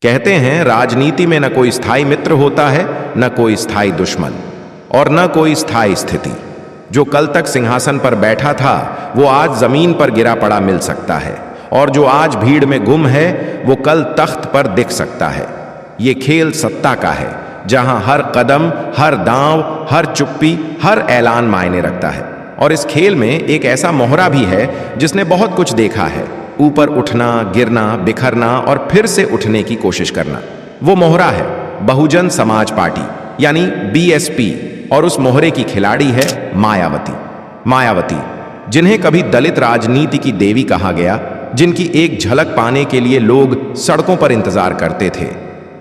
कहते हैं राजनीति में न कोई स्थायी मित्र होता है, न कोई स्थायी दुश्मन और न कोई स्थायी स्थिति। जो कल तक सिंहासन पर बैठा था वो आज जमीन पर गिरा पड़ा मिल सकता है, और जो आज भीड़ में गुम है वो कल तख्त पर दिख सकता है। ये खेल सत्ता का है, जहां हर कदम, हर दांव, हर चुप्पी, हर ऐलान मायने रखता है। और इस खेल में एक ऐसा मोहरा भी है जिसने बहुत कुछ देखा है, ऊपर उठना, गिरना, बिखरना और फिर से उठने की कोशिश करना। वो मोहरा है बहुजन समाज पार्टी यानी बीएसपी, और उस मोहरे की खिलाड़ी है मायावती, जिन्हें कभी दलित राजनीति की देवी कहा गया, जिनकी एक झलक पाने के लिए लोग सड़कों पर इंतजार करते थे।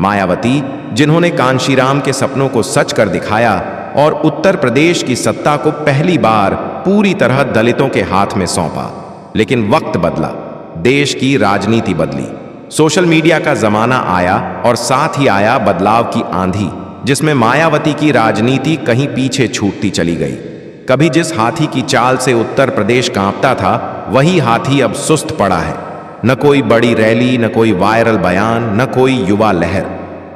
मायावती जिन्होंने कांशीराम के सपनों को सच कर दिखाया और उत्तर प्रदेश की सत्ता को पहली बार पूरी तरह दलितों के हाथ में सौंपा। लेकिन वक्त बदला, देश की राजनीति बदली, सोशल मीडिया का जमाना आया और साथ ही आया बदलाव की आंधी, जिसमें मायावती की राजनीति कहीं पीछे छूटती चली गई। कभी जिस हाथी की चाल से उत्तर प्रदेश कांपता था, वही हाथी अब सुस्त पड़ा है। न कोई बड़ी रैली, न कोई वायरल बयान, न कोई युवा लहर।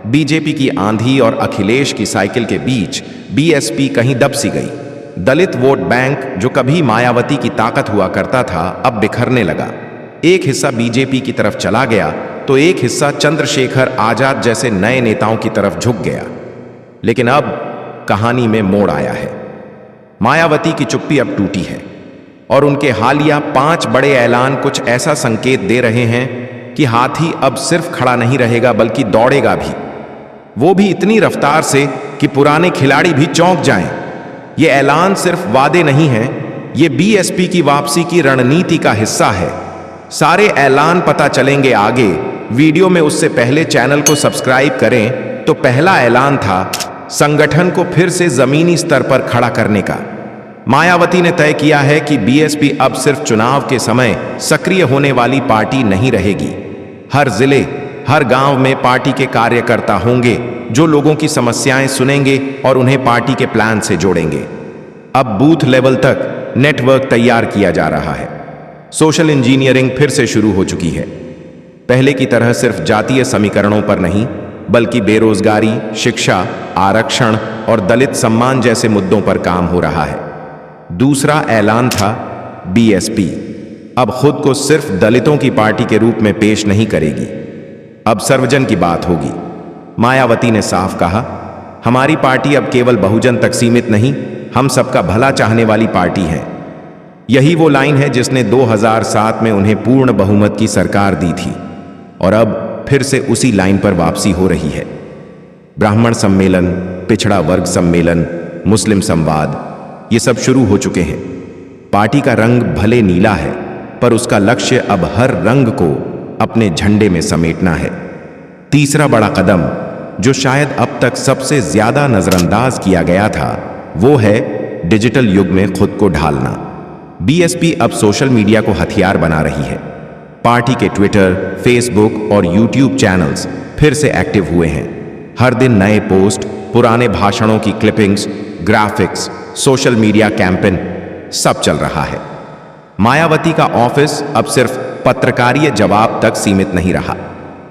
बीजेपी की आंधी और अखिलेश की साइकिल के बीच बीएसपी कहीं दब सी गई। दलित वोट बैंक, जो कभी मायावती की ताकत हुआ करता था, अब बिखरने लगा। एक हिस्सा बीजेपी की तरफ चला गया तो एक हिस्सा चंद्रशेखर आजाद जैसे नए नेताओं की तरफ झुक गया। लेकिन अब कहानी में मोड़ आया है। मायावती की चुप्पी अब टूटी है और उनके हालिया 5 बड़े ऐलान कुछ ऐसा संकेत दे रहे हैं कि हाथी अब सिर्फ खड़ा नहीं रहेगा बल्कि दौड़ेगा भी। वो भी इतनी रफ्तार से कि पुराने खिलाड़ी भी चौंक जाएं। ये ऐलान सिर्फ वादे नहीं हैं, ये बीएसपी की वापसी की रणनीति का हिस्सा है। सारे ऐलान पता चलेंगे आगे। वीडियो में उससे पहले चैनल को सब्सक्राइब करें। तो पहला ऐलान था संगठन को फिर से जमीनी स्तर पर खड़ा करने का। मायावती ने तय किया है कि बीएसपी अब सिर्फ चुनाव के समय सक्रिय होने वाली पार्टी नहीं रहेगी। हर जिले, हर गांव में पार्टी के कार्यकर्ता होंगे जो लोगों की समस्याएं सुनेंगे और उन्हें पार्टी के प्लान से जोड़ेंगे। अब बूथ लेवल तक नेटवर्क तैयार किया जा रहा है। सोशल इंजीनियरिंग फिर से शुरू हो चुकी है। पहले की तरह सिर्फ जातीय समीकरणों पर नहीं, बल्कि बेरोजगारी, शिक्षा, आरक्षण और दलित सम्मान जैसे मुद्दों पर काम हो रहा है। दूसरा ऐलान था बीएसपी अब खुद को सिर्फ दलितों की पार्टी के रूप में पेश नहीं करेगी, अब सर्वजन की बात होगी। मायावती ने साफ कहा, हमारी पार्टी अब केवल बहुजन तक सीमित नहीं, हम सबका भला चाहने वाली पार्टी है। यही वो लाइन है जिसने 2007 में उन्हें पूर्ण बहुमत की सरकार दी थी, और अब फिर से उसी लाइन पर वापसी हो रही है। ब्राह्मण सम्मेलन, पिछड़ा वर्ग सम्मेलन, मुस्लिम संवाद, ये सब शुरू हो चुके हैं। पार्टी का रंग भले नीला है, पर उसका लक्ष्य अब हर रंग को अपने झंडे में समेटना है। तीसरा बड़ा कदम, जो शायद अब तक सबसे ज्यादा नजरअंदाज किया गया था, वो है डिजिटल युग में खुद को ढालना। बीएसपी अब सोशल मीडिया को हथियार बना रही है। पार्टी के ट्विटर, फेसबुक और यूट्यूब चैनल्स फिर से एक्टिव हुए हैं। हर दिन नए पोस्ट, पुराने भाषणों की clippings, graphics, social media campaign, सब चल रहा है। मायावती का ऑफिस अब सिर्फ पत्रकारीय जवाब तक सीमित नहीं रहा,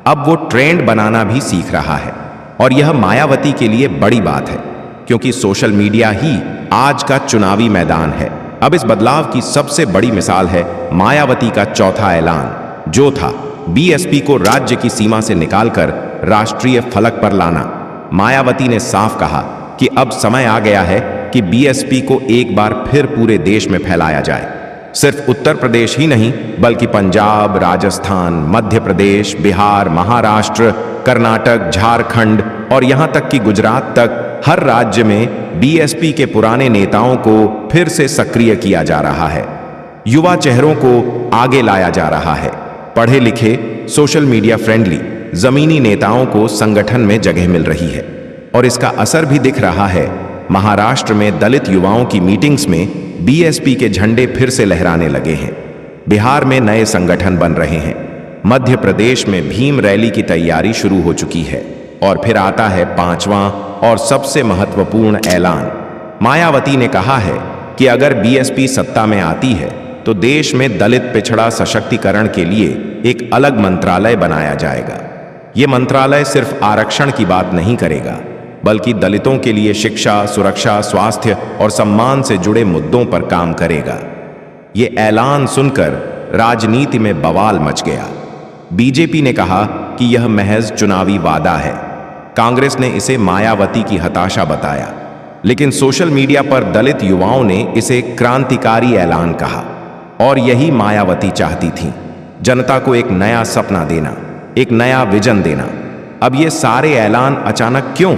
अब वो ट्रेंड बनाना भी सीख रहा है। और यह मायावती के लिए बड़ी बात है, क्योंकि सोशल मीडिया ही आज का चुनावी मैदान है। अब इस बदलाव की सबसे बड़ी मिसाल है मायावती का चौथा ऐलान, जो था बीएसपी को राज्य की सीमा से निकालकर राष्ट्रीय फलक पर लाना। मायावती ने साफ कहा कि अब समय आ गया है कि बीएसपी को एक बार फिर पूरे देश में फैलाया जाए। सिर्फ उत्तर प्रदेश ही नहीं, बल्कि पंजाब, राजस्थान, मध्य प्रदेश, बिहार, महाराष्ट्र, कर्नाटक, झारखंड और यहां तक कि गुजरात तक हर राज्य में बीएसपी के पुराने नेताओं को फिर से सक्रिय किया जा रहा है। युवा चेहरों को आगे लाया जा रहा है। पढ़े लिखे, सोशल मीडिया फ्रेंडली, जमीनी नेताओं को संगठन में जगह मिल रही है, और इसका असर भी दिख रहा है। महाराष्ट्र में दलित युवाओं की मीटिंग्स में बीएसपी के झंडे फिर से लहराने लगे हैं। बिहार में नए संगठन बन रहे हैं। मध्य प्रदेश में भीम रैली की तैयारी शुरू हो चुकी है। और फिर आता है 5वां और सबसे महत्वपूर्ण ऐलान। मायावती ने कहा है कि अगर बीएसपी सत्ता में आती है तो देश में दलित पिछड़ा सशक्तिकरण के लिए एक अलग मंत्रालय बनाया जाएगा। ये मंत्रालय सिर्फ आरक्षण की बात नहीं करेगा, बल्कि दलितों के लिए शिक्षा, सुरक्षा, स्वास्थ्य और सम्मान से जुड़े मुद्दों पर काम करेगा। ये ऐलान सुनकर राजनीति में बवाल मच गया। बीजेपी ने कहा कि यह महज चुनावी वादा है। कांग्रेस ने इसे मायावती की हताशा बताया, लेकिन सोशल मीडिया पर दलित युवाओं ने इसे क्रांतिकारी ऐलान कहा। और यही मायावती चाहती थी, जनता को एक नया सपना देना, एक नया विजन देना। अब ये सारे ऐलान अचानक क्यों?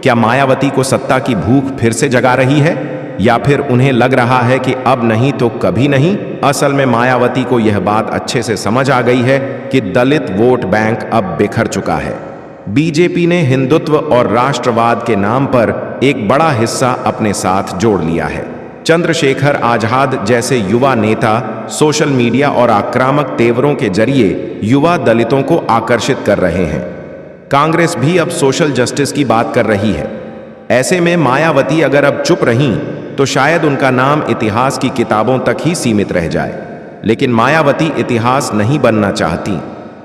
क्या मायावती को सत्ता की भूख फिर से जगा रही है, या फिर उन्हें लग रहा है कि अब नहीं तो कभी नहीं? असल में मायावती को यह बात अच्छे से समझ आ गई है कि दलित वोट बैंक अब बिखर चुका है। बीजेपी ने हिंदुत्व और राष्ट्रवाद के नाम पर एक बड़ा हिस्सा अपने साथ जोड़ लिया है। चंद्रशेखर आजाद जैसे युवा नेता सोशल मीडिया और आक्रामक तेवरों के जरिए युवा दलितों को आकर्षित कर रहे हैं। कांग्रेस भी अब सोशल जस्टिस की बात कर रही है। ऐसे में मायावती अगर अब चुप रहीं तो शायद उनका नाम इतिहास की किताबों तक ही सीमित रह जाए। लेकिन मायावती इतिहास नहीं बनना चाहती,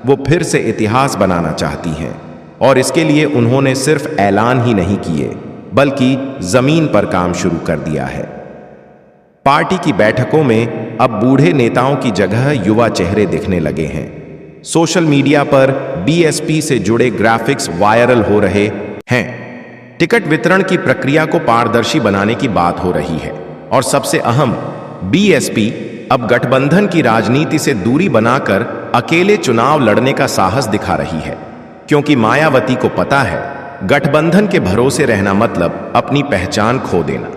वो फिर से इतिहास बनाना चाहती हैं। और इसके लिए उन्होंने सिर्फ ऐलान ही नहीं किए, बल्कि जमीन पर काम शुरू कर दिया है। पार्टी की बैठकों में अब बूढ़े नेताओं की जगह युवा चेहरे दिखने लगे हैं। सोशल मीडिया पर बीएसपी से जुड़े ग्राफिक्स वायरल हो रहे हैं। टिकट वितरण की प्रक्रिया को पारदर्शी बनाने की बात हो रही है। और सबसे अहम, बीएसपी अब गठबंधन की राजनीति से दूरी बनाकर अकेले चुनाव लड़ने का साहस दिखा रही है, क्योंकि मायावती को पता है गठबंधन के भरोसे रहना मतलब अपनी पहचान खो देना।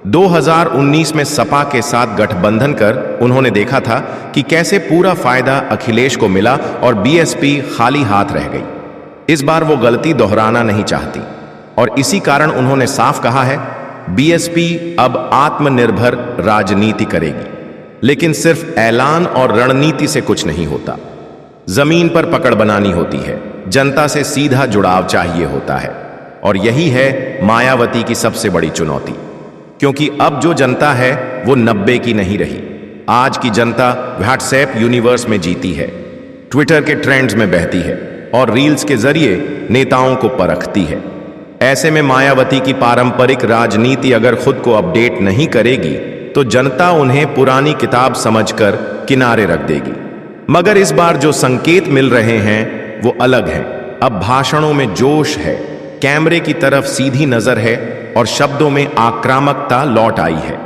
2019 में सपा के साथ गठबंधन कर उन्होंने देखा था कि कैसे पूरा फायदा अखिलेश को मिला और बीएसपी खाली हाथ रह गई। इस बार वो गलती दोहराना नहीं चाहती और इसी कारण उन्होंने साफ कहा है, बीएसपी अब आत्मनिर्भर राजनीति करेगी। लेकिन सिर्फ ऐलान और रणनीति से कुछ नहीं होता। जमीन पर पकड़ बनानी होती है, जनता से सीधा जुड़ाव चाहिए होता है। और यही है मायावती की सबसे बड़ी चुनौती, क्योंकि अब जो जनता है वो 90 की नहीं रही। आज की जनता व्हाट्सएप यूनिवर्स में जीती है, ट्विटर के ट्रेंड्स में बहती है और रील्स के जरिए नेताओं को परखती है। ऐसे में मायावती की पारंपरिक राजनीति अगर खुद को अपडेट नहीं करेगी तो जनता उन्हें पुरानी किताब समझकर किनारे रख देगी। मगर इस बार जो संकेत मिल रहे हैं वो अलग हैं। अब भाषणों में जोश है, कैमरे की तरफ सीधी नजर है और शब्दों में आक्रामकता लौट आई है।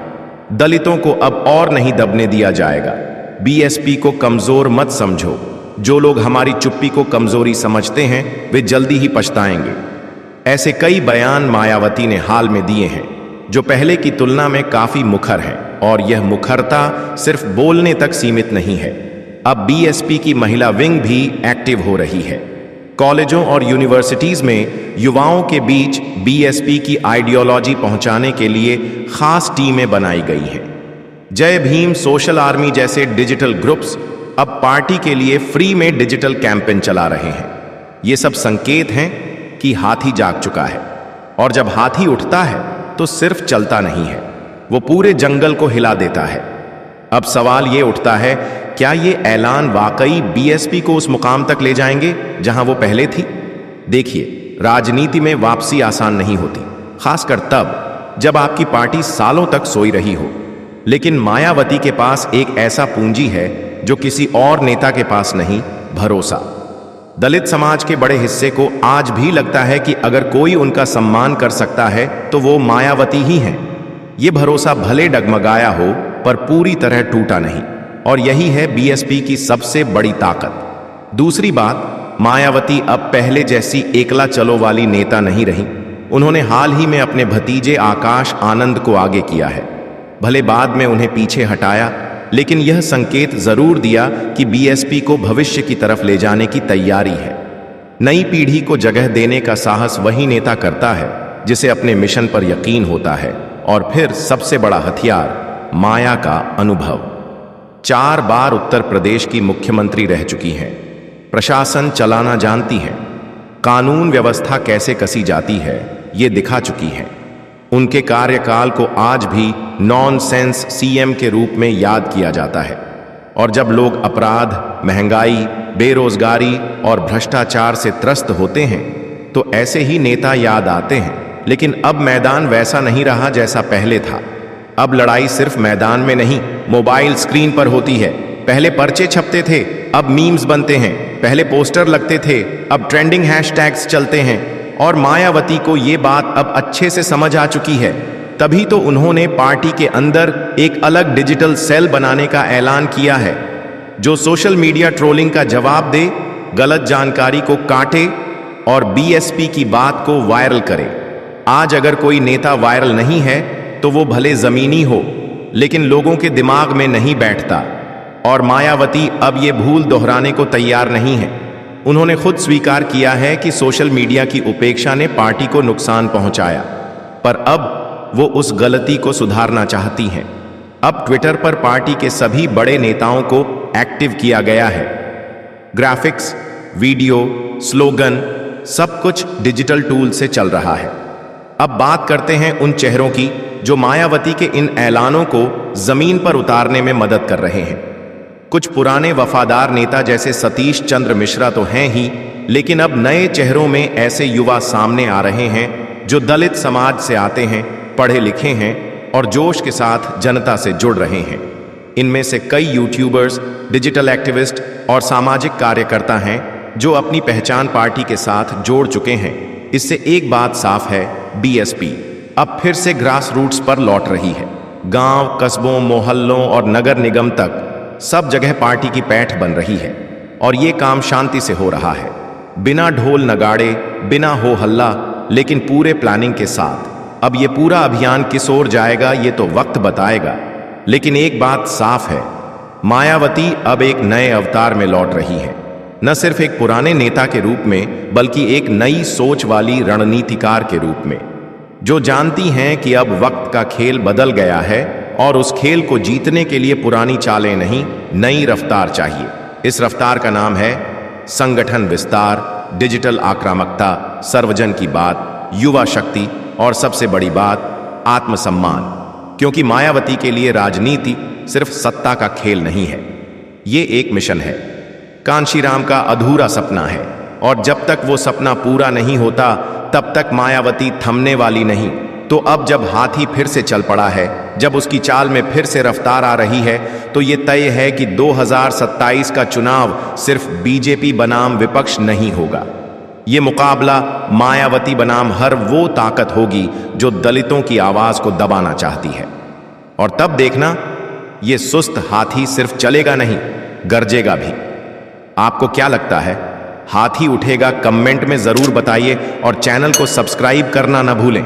दलितों को अब और नहीं दबने दिया जाएगा। बीएसपी को कमजोर मत समझो। जो लोग हमारी चुप्पी को कमजोरी समझते हैं वे जल्दी ही पछताएंगे। ऐसे कई बयान मायावती ने हाल में दिए हैं जो पहले की तुलना में काफी मुखर हैं। और यह मुखरता सिर्फ बोलने तक सीमित नहीं है। अब बीएसपी की महिला विंग भी एक्टिव हो रही है। कॉलेजों और यूनिवर्सिटीज में युवाओं के बीच बीएसपी की आइडियोलॉजी पहुंचाने के लिए खास टीमें बनाई गई हैं। जय भीम, सोशल आर्मी जैसे डिजिटल ग्रुप्स अब पार्टी के लिए फ्री में डिजिटल कैंपेन चला रहे हैं। ये सब संकेत हैं कि हाथी जाग चुका है। और जब हाथी उठता है तो सिर्फ चलता नहीं है, वो पूरे जंगल को हिला देता है। अब सवाल ये उठता है, क्या ये ऐलान वाकई बीएसपी को उस मुकाम तक ले जाएंगे जहां वो पहले थी? देखिए, राजनीति में वापसी आसान नहीं होती, खासकर तब जब आपकी पार्टी सालों तक सोई रही हो। लेकिन मायावती के पास एक ऐसा पूंजी है जो किसी और नेता के पास नहीं, भरोसा। दलित समाज के बड़े हिस्से को आज भी लगता है कि अगर कोई उनका सम्मान कर सकता है तो वो मायावती ही हैं। ये भरोसा भले डगमगाया हो पर पूरी तरह टूटा नहीं। और यही है बीएसपी की सबसे बड़ी ताकत। दूसरी बात, मायावती अब पहले जैसी एकला चलो वाली नेता नहीं रही। उन्होंने हाल ही में अपने भतीजे आकाश आनंद को आगे किया है। भले बाद में उन्हें पीछे हटाया, लेकिन यह संकेत जरूर दिया कि बीएसपी को भविष्य की तरफ ले जाने की तैयारी है। नई पीढ़ी को जगह देने का साहस वही नेता करता है जिसे अपने मिशन पर यकीन होता है। और फिर सबसे बड़ा हथियार, माया का अनुभव। 4 बार उत्तर प्रदेश की मुख्यमंत्री रह चुकी हैं, प्रशासन चलाना जानती हैं, कानून व्यवस्था कैसे कसी जाती है ये दिखा चुकी हैं। उनके कार्यकाल को आज भी नॉनसेंस सीएम के रूप में याद किया जाता है। और जब लोग अपराध, महंगाई, बेरोजगारी और भ्रष्टाचार से त्रस्त होते हैं तो ऐसे ही नेता याद आते हैं। लेकिन अब मैदान वैसा नहीं रहा जैसा पहले था। अब लड़ाई सिर्फ मैदान में नहीं, मोबाइल स्क्रीन पर होती है। पहले पर्चे छपते थे, अब मीम्स बनते हैं। पहले पोस्टर लगते थे, अब ट्रेंडिंग हैशटैग्स चलते हैं। और मायावती को ये बात अब अच्छे से समझ आ चुकी है। तभी तो उन्होंने पार्टी के अंदर एक अलग डिजिटल सेल बनाने का ऐलान किया है, जो सोशल मीडिया ट्रोलिंग का जवाब दे, गलत जानकारी को काटे और बीएसपी की बात को वायरल करे। आज अगर कोई नेता वायरल नहीं है तो वो भले जमीनी हो, लेकिन लोगों के दिमाग में नहीं बैठता। और मायावती अब ये भूल दोहराने को तैयार नहीं है। उन्होंने खुद स्वीकार किया है कि सोशल मीडिया की उपेक्षा ने पार्टी को नुकसान पहुंचाया, पर अब वो उस गलती को सुधारना चाहती हैं। अब ट्विटर पर पार्टी के सभी बड़े नेताओं को एक्टिव किया गया है। ग्राफिक्स, वीडियो, स्लोगन सब कुछ डिजिटल टूल से चल रहा है। अब बात करते हैं उन चेहरों की जो मायावती के इन ऐलानों को जमीन पर उतारने में मदद कर रहे हैं। कुछ पुराने वफादार नेता जैसे सतीश चंद्र मिश्रा तो हैं ही, लेकिन अब नए चेहरों में ऐसे युवा सामने आ रहे हैं जो दलित समाज से आते हैं, पढ़े लिखे हैं और जोश के साथ जनता से जुड़ रहे हैं। इनमें से कई यूट्यूबर्स, डिजिटल एक्टिविस्ट और सामाजिक कार्यकर्ता हैं जो अपनी पहचान पार्टी के साथ जोड़ चुके हैं। इससे एक बात साफ है, बीएसपी अब फिर से ग्रास रूट्स पर लौट रही है। गांव, कस्बों, मोहल्लों और नगर निगम तक सब जगह पार्टी की पैठ बन रही है। और ये काम शांति से हो रहा है, बिना ढोल नगाड़े, बिना हो हल्ला, लेकिन पूरे प्लानिंग के साथ। अब ये पूरा अभियान किस ओर जाएगा ये तो वक्त बताएगा, लेकिन एक बात साफ है, मायावती अब एक नए अवतार में लौट रही है। न सिर्फ एक पुराने नेता के रूप में, बल्कि एक नई सोच वाली रणनीतिकार के रूप में, जो जानती हैं कि अब वक्त का खेल बदल गया है और उस खेल को जीतने के लिए पुरानी चालें नहीं, नई रफ्तार चाहिए। इस रफ्तार का नाम है संगठन विस्तार, डिजिटल आक्रामकता, सर्वजन की बात, युवा शक्ति और सबसे बड़ी बात, आत्मसम्मान। क्योंकि मायावती के लिए राजनीति सिर्फ सत्ता का खेल नहीं है, ये एक मिशन है, कांशीराम का अधूरा सपना है। और जब तक वो सपना पूरा नहीं होता तब तक मायावती थमने वाली नहीं। तो अब जब हाथी फिर से चल पड़ा है, जब उसकी चाल में फिर से रफ्तार आ रही है, तो ये तय है कि 2027 का चुनाव सिर्फ बीजेपी बनाम विपक्ष नहीं होगा। ये मुकाबला मायावती बनाम हर वो ताकत होगी जो दलितों की आवाज को दबाना चाहती है। और तब देखना, ये सुस्त हाथी सिर्फ चलेगा नहीं, गरजेगा भी। आपको क्या लगता है, हाथी उठेगा? कमेंट में जरूर बताइए और चैनल को सब्सक्राइब करना ना भूलें।